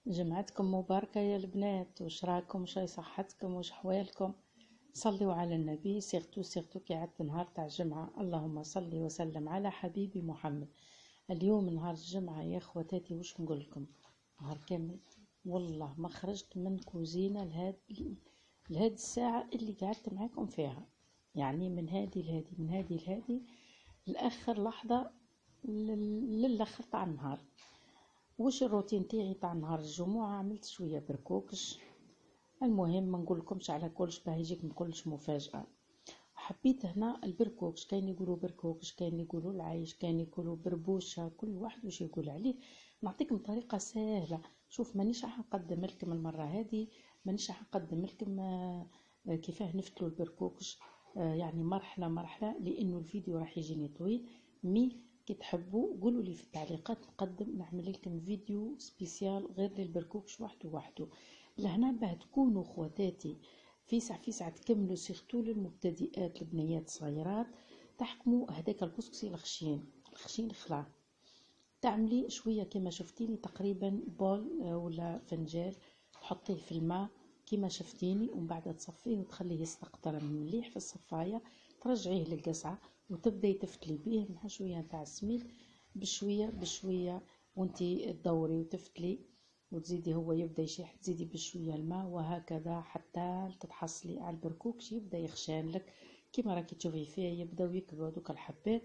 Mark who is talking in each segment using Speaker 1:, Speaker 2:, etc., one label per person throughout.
Speaker 1: جمعتكم مباركة يا البنات. وش راكم؟ وش صحتكم؟ وش حوالكم؟ صلوا على النبي. سيرتو كي عدت نهار تاع الجمعة. اللهم صل وسلم على حبيبي محمد. اليوم نهار الجمعة يا خواتاتي، وش نقول لكم؟ نهار كامل والله ما خرجت من كوزينة لهاد الساعة اللي قعدت معاكم فيها. يعني من هادي لهادي لآخر لحظة، للآخر تاع النهار. وش الروتين تاعي تاع نهار الجمعة؟ عملت شوية بركوكش. المهم ما نقولكمش على كلش باه يجيك نقولش مفاجأة. حبيت هنا البركوكش، كاين يقولوا بركوكش، كاين يقولوا العيش، كاين يقولوا بربوشة، كل واحد وش يقول عليه. نعطيكم طريقة سهلة. شوف، مانيش راح نقدم لكم المرة هذه، مانيش راح نقدم لكم كيفاه نفتلوا البركوكش، يعني مرحلة لانه الفيديو راح يجيني طويل. كي تحبوا قولوا لي في التعليقات، نعمل لكم فيديو سبيسيال غير للبركوكش وحده. لهنا باه تكونوا خواتاتي في ساعة تكملوا، سيرتو للمبتدئات البنيات صغيرات. تحكموا هذاك الكسكسي الخشين خلاه. تعملي شوية كما شفتيني تقريبا بول ولا فنجال، تحطيه في الماء كما شفتيني، ومن بعد تصفيه وتخليه يستقطر مليح في الصفاية. ترجعيه للقصعة وتبداي تفتلي بيه مع شوية نتاع السميد، بشوية وانتي تدوري وتفتلي وتزيدي. هو يبدا يشيح، تزيدي بشويه الماء، وهكذا حتى تتحصلي على البركوكش يبدا يخشان لك كيما راكي تشوفي فيه. يبداو يكبروا دوك الحبات.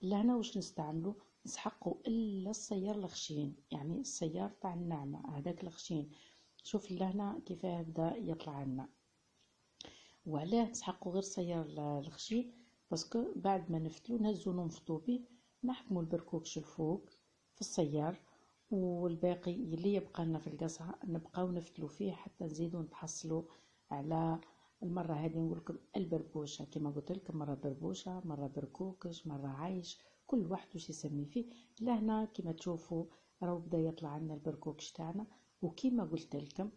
Speaker 1: لهنا واش نستعملوا؟ نسحقوا الا السيار الخشين، يعني السيار تاع الناعمه هذاك الخشين. شوف لهنا كيفاه بدا يطلع لنا. وعلاه نسحقوا غير السيار الخشين؟ باسكو بعد ما نفتلو نهزو ننفضو به، نحكموا البركوكش الفوق في السيار، والباقي اللي يبقى لنا في القصعة نبقاو نفتلو فيه حتى نزيدو نتحصلوا على المرة هذه. نقولكم البربوشة كما قلت لكم، مرة بربوشة، مرة بركوكش، مرة عيش، كل واحد وش يسمي فيه. لهنا كما تشوفوا راهو بدا يطلع لنا البركوكش تاعنا. وكما قلت لكم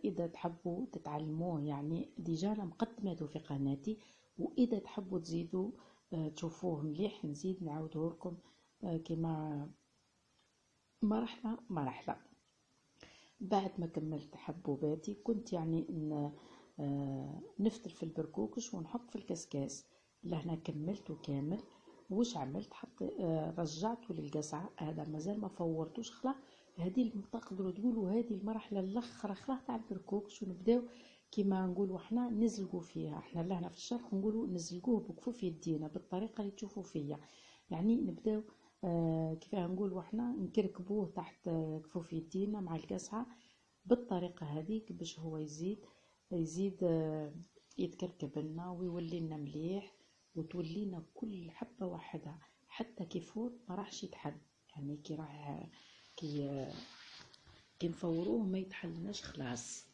Speaker 1: اذا تحبوا تتعلموه، يعني ديجا انا مقدماته في قناتي، واذا تحبوا تزيدوا تشوفوه مليح نزيد نعاوده لكم كما مرحلة. بعد ما كملت حبوباتي كنت يعني نفتل في البركوكش ونحط في الكسكاس. لهنا كملته كامل. وش عملت؟ حط رجعته للقصعة. هذا مازال ما فورتوش خلا. هذه تقدروا تقولوا هذه المرحلة الاخرى خلا تاع البركوكش، ونبداو كيما نقولوا احنا نزلقوا فيها. احنا لهنا في الشرق نقولوا نزلقوه بكفوف يدينا بالطريقة اللي تشوفوا فيا. يعني نبداو كيفاه نقولوا احنا نكركبوه تحت كفوف يدينا مع القصعة بالطريقة هذيك، باش هو يزيد يتكركب لنا ويولي لنا مليح، وتولينا كل حبة وحدها حتى كيفور ما راحش يتحل. يعني كي نفوروه ما يتحلناش خلاص.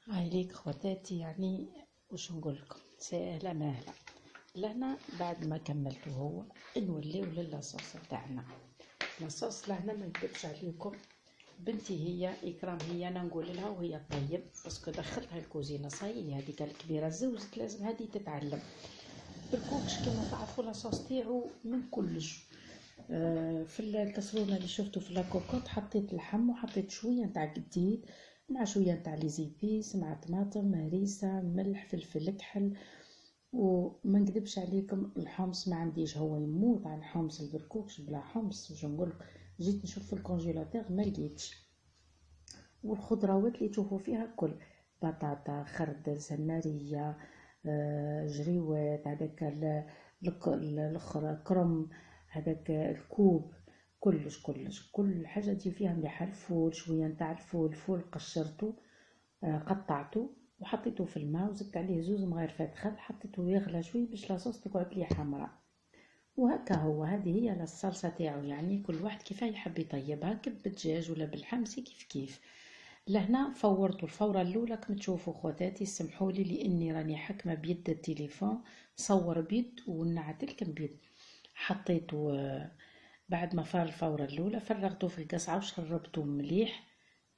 Speaker 1: هاي ليك خواتاتي، يعني وش نقول لكم، سهله ماهله. لهنا بعد ما كملته هو نوليو للاصوص تاعنا. لاصوص لهنا ما نكذبش عليكم، بنتي هي اكرام، هي انا نقول لها وهي طيب باسكو دخلتها الكوزينه صاي هذيك الكبيره زوجت لازم هذه تتعلم. بركوكش كما تعرفوا لاصوص تاعو من كلش. في الكسرونه اللي شفتو في لاكوكوت حطيت اللحم وحطيت شويه نتاع قديد مع شويه نتاع لي زيبيس مع طماطم هريسه ملح فلفل كحل. وما نكذبش عليكم الحمص ما عنديش، هو يموت عن حمص البركوكش بلا حمص. واش نقول؟ جيت نشوف في الكونجيلاتور ما لقيتش. والخضروات اللي تشوفوا فيها كل بطاطا، خردل، سناريه، جريوات، هذاك الاخر كرم، هذاك الكوب، كلش كل حاجه تجي فيها مليحه. الفول شويه نتاع الفول قشرته قطعته وحطيته في الماء وزدت عليه زوز مغرفات خل، حطيته يغلى شوي باش لاصوص تقعد لي حمراء. وهكا هو، هذه هي الصلصه تاعو. يعني كل واحد كيف يحب يطيبها، كب بالدجاج ولا بالحمص كيف. لهنا فورته الفوره الاولى كما تشوفوا خواتاتي. سمحولي لاني راني حكمه بيد التليفون، صور بيد ونعت لكم بيد. حطيته بعد ما فار الفوره الاولى فرغته في القصعه وشربته مليح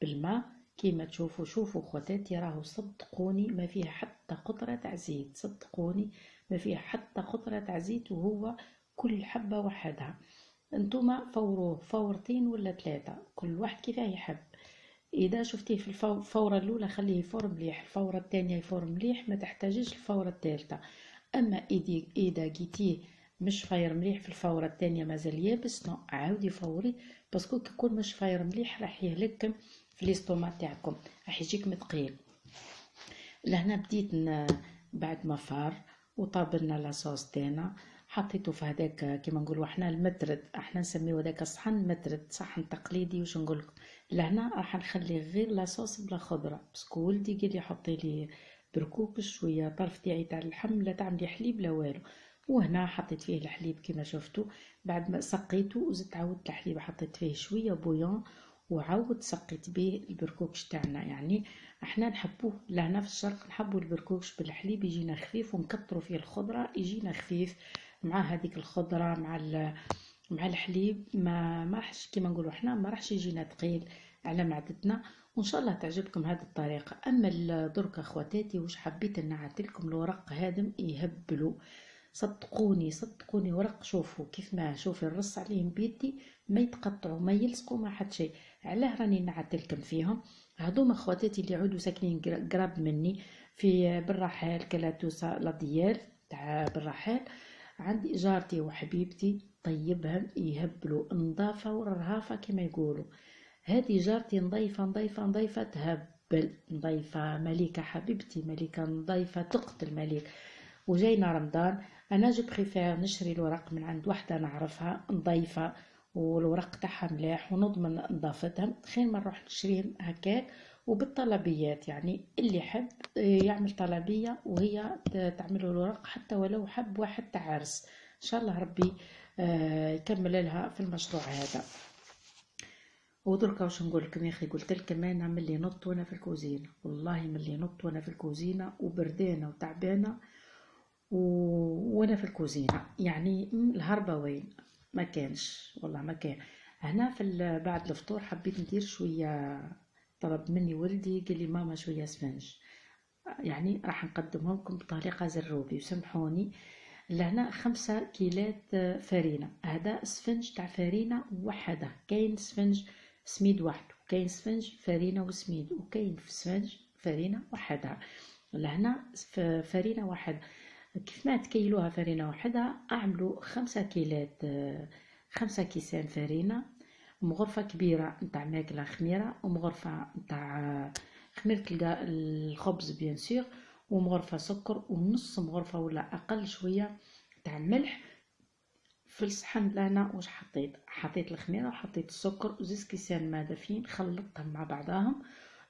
Speaker 1: بالماء كيما تشوفوا. شوفوا خواتاتي راهو صدقوني ما فيها حتى قطره تاع زيت، صدقوني ما فيها حتى قطره تاع زيت، وهو كل حبه وحدها. انتوما فوروه فورتين ولا 3، كل واحد كيفاه يحب. اذا شفتيه في الفوره الاولى خليه يفور مليح، الفوره الثانيه يفور مليح، ما تحتاجيش الفوره الثالثه. اما اذا جيتيه مش فاير مليح في الفوره الثانيه مازال يابس، عاودي فوري، باسكو كيكون مش فاير مليح راح يهلك في ليستوما تاعكم، راح يجيك متقيل. لهنا بديت بعد ما فار وطابلنا لاصوص تاعنا، حطيته في هذاك كيما نقولوا احنا المترد، احنا نسميو هذاك الصحن مترد، صحن تقليدي. واش نقول لكم، لهنا راح نخلي غير لاصوص بلا خضره، باسكو ولدي قال لي حطي لي بركوكش شويه طرف تاعي تاع اللحم، لا تعملي حليب لا والو. وهنا حطيت فيه الحليب كيما شفتوا، بعد ما سقيته وزدت عاودت الحليب حطيت فيه شويه بويون، وعاود سقيت به البركوكش تاعنا. يعني احنا نحبوه لهنا في الشرق، نحبوا البركوكش بالحليب يجينا خفيف، ونكتروا فيه الخضره يجينا خفيف مع هذيك الخضره مع الحليب، ما راحش كيما نقولوا احنا ما راحش يجينا ثقيل على معدتنا. وان شاء الله تعجبكم هذه الطريقه. اما درك اخواتاتي واش حبيت نعت لكم الورق هادم يهبلوا، صدقوني صدقوني ورق، شوفوا كيف ما شوفي الرص عليهم بيدي ما يتقطعوا ما يلصقوا ما حد شيء. علاه راني نعتلكم فيهم؟ هذوما خواتاتي اللي عودوا ساكنين قراب مني في بالرحال كلاتوسا لا ديال تاع بالرحال. عندي جارتي وحبيبتي طيبهم يهبلوا نظافه ورهافه كما يقولوا. هذه جارتي نظيفه نظيفه نظيفه تهبل، نظيفه مليكه حبيبتي، مليكه نظيفه تقتل مليك. وجاينا رمضان، انا جو بريفير نشري الورق من عند وحده نعرفها نظيفه والورق تاعها ملاح ونضمن نظافتهم، خير ما نروح نشريهم هكاك وبالطلبيات. يعني اللي يحب يعمل طلبيه وهي تعمل الورق، حتى ولو حب واحد تاع عرس، ان شاء الله ربي يكمل لها في المشروع هذا. ودركا واش نقول لكم يا اخي، قلت لكم انا ملي نط وانا في الكوزينه، والله ملي نط وانا في الكوزينه وبردانه وتعبانه وانا في الكوزينه، يعني الهربه وين ما كانش، والله ما كان. هنا في بعد الفطور حبيت ندير شويه، طلب مني ولدي قال لي ماما شويه سفنج، يعني راح نقدمهم لكم بطريقه زروبي وسامحوني. لهنا 5 كيلات فرينه، هذا سفنج تاع فرينه وحده، كاين سفنج سميد وحده، كاين سفنج فرينه وسميد، وكاين سفنج فرينه وحدها. لهنا فرينه واحده كيف ما تكيلوها فرينة وحدها، اعملوا 5 كيلات 5 كيسان فرينة، مغرفة كبيرة نتاع ماكلة خميرة، ومغرفة نتاع خميرة الخبز بيان سور، ومغرفة سكر، ونص مغرفة ولا اقل شوية تاع ملح. في الصحن لهنا واش حطيت الخميرة وحطيت السكر وزيت كيسان ماء دافين، خلطتهم مع بعضهم.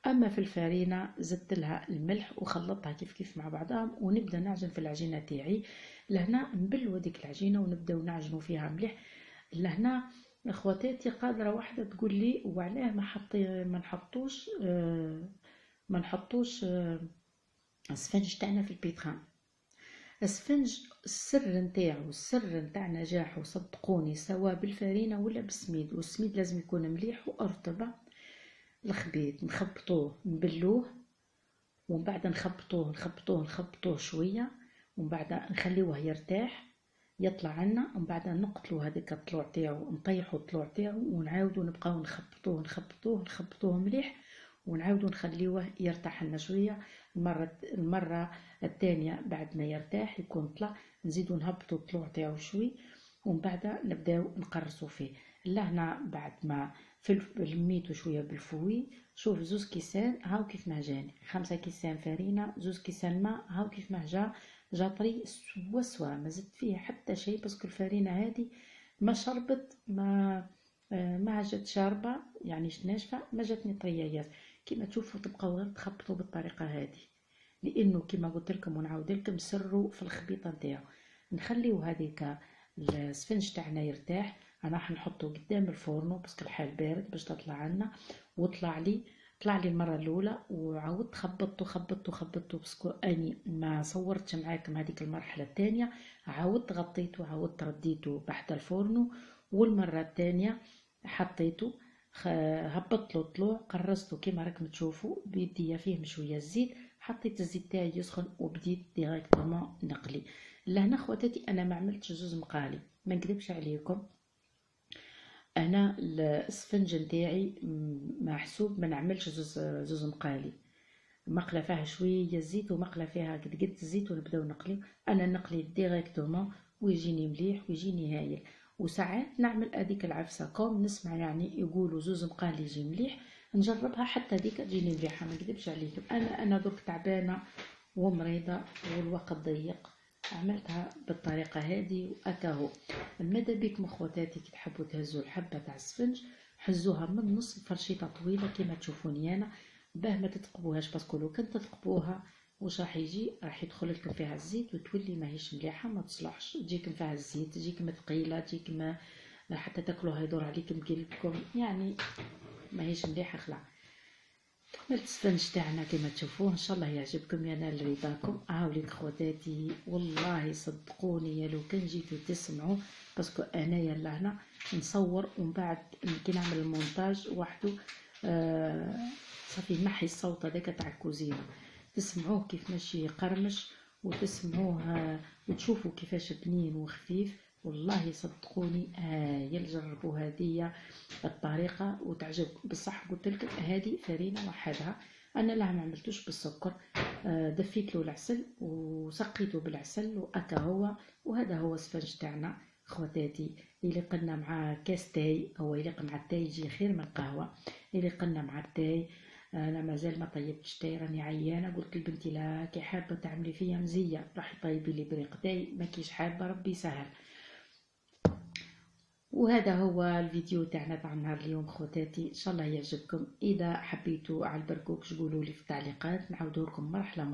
Speaker 1: اما في الفرينه زدت لها الملح وخلطتها كيف كيف مع بعضها، ونبدا نعجن في العجينه تاعي. لهنا نبلوا هذيك العجينه ونبداو نعجنوا فيها مليح. لهنا اخواتاتي قادره واحده تقول لي وعلاه ما نحطوش السفنج تاعنا في البيتران. السفنج السر نتاعو، السر نتاع نجاحو صدقوني، سواء بالفرينه ولا بالسميد، والسميد لازم يكون مليح ورطب. الخبيث نخبطوه نبلوه، ومن بعد نخبطوه شويه، ومن بعد نخليوه يرتاح يطلع عنا، ومن بعد نقتلو هذيك الطلوع تاعو، نطيحو الطلوع تاعو، ونعاودو نبقاو نخبطوه مليح، ونعاودو نخليوه يرتاح لنا شويه. المره الثانيه بعد ما يرتاح يكون طلع، نزيدو نهبطو الطلوع تاعو شوي، ومن بعد نبداو نقرصو فيه. لهنا بعد ما لميتو شويه بالفوي، شوف 2 كيسان هاو كيف ما جاني، 5 كيسان فرينه، 2 كيسان ماء هاو كيف ما جا طري سوا ما زدت فيه حتى شيء، باسكو الفرينه هذه ما شربت ما جات شاربه، يعني ناشفه، ما جاتني طريه ياس. كيما تشوفوا تبقاو غير تخبطوا بالطريقه هذه، لانه كيما قلت لكم ونعاود لكم سروا في الخبيطه نتاعو. نخليو هذيك السفنج تاعنا يرتاح، انا راح نحطه قدام الفورنو باسكو الحال بارد باش تطلع لنا. طلع لي المره الاولى، وعاودت خبطته باسكو اني ما صورتش معاكم هذيك المرحله الثانيه، عاودت غطيته عاودت رديته تحت الفورنو، والمره الثانيه حطيته هبطت له الطلوع، قرصته كيما راكم تشوفوا بيديا فيه شويه الزيت، حطيت الزيت تاعي يسخن وبديت ديريكتومون نقلي. لهنا خواتاتي انا ما عملتش 2 مقالي، ما نكذبش عليكم، انا السفنج نتاعي محسوب ما نعملش زوز مقالي، مقله فيها شويه زيت ومقله فيها قد الزيت ونبداو نقلي. انا نقلي ديريكتومون ويجيني مليح ويجيني هايل. وساعات نعمل هذيك العفسه كوم نسمع يعني يقولوا زوز مقالي يجي مليح، نجربها حتى هذيك تجيني مليحه ما نكذبش عليكم. انا درك تعبانه ومريضه والوقت ضيق، عملتها بالطريقه هذه واكاهو. ماذا بكم اخواتاتي كي تحبوا تهزوا الحبه تاع السفنج حزوها من النص فرشيطه طويله كما تشوفوني انا، باه ما تثقبوهاش، باسكو لو كان تثقبوها واش راح يجي، راح يدخل لكم فيها الزيت وتولي ماهيش مليحه ما تصلحش، تجيكم فيها الزيت تجيكم ثقيله تجيكم حتى تاكلوها يدور عليكم قلبكم، يعني ماهيش مليحه خلع. كملت السفنج تاعنا كما تشوفوه ان شاء الله يعجبكم ينال رضاكم. عاوليك خواتاتي والله صدقوني يا لو كان جيتو تسمعوا، باسكو انايا لهنا نصور ومن بعد كي نعمل المونتاج وحده صافي نحي الصوت هذاك تاع الكوزينه، تسمعوه كيف ماشي يقرمش وتسمعوه وتشوفوا كيفاش بنين وخفيف. والله صدقوني هايل، جربوا هذه الطريقه وتعجبكم. بصح قلت لكم هذه فرينه وحدها، انا لا ما عملتوش بالسكر، دفيت له العسل وسقيته بالعسل واكا هو. وهذا هو السفنج تاعنا خواتاتي، يليق لنا مع كاس تاي، هو يليق مع التاي يجي خير من القهوه، يليق لنا مع التاي. انا مازال ما طيبتش تاي راني عيانه، قلت لبنتي لا كي حابه تعملي فيا مزيه راح طيبي لي بريق تاي، ما كيش حابه ربي يسهل. وهذا هو الفيديو تاعنا تاع نهار اليوم خواتاتي، ان شاء الله يعجبكم. اذا حبيتوا على البركوك قولوا لي في التعليقات نعاودوا لكم مرحله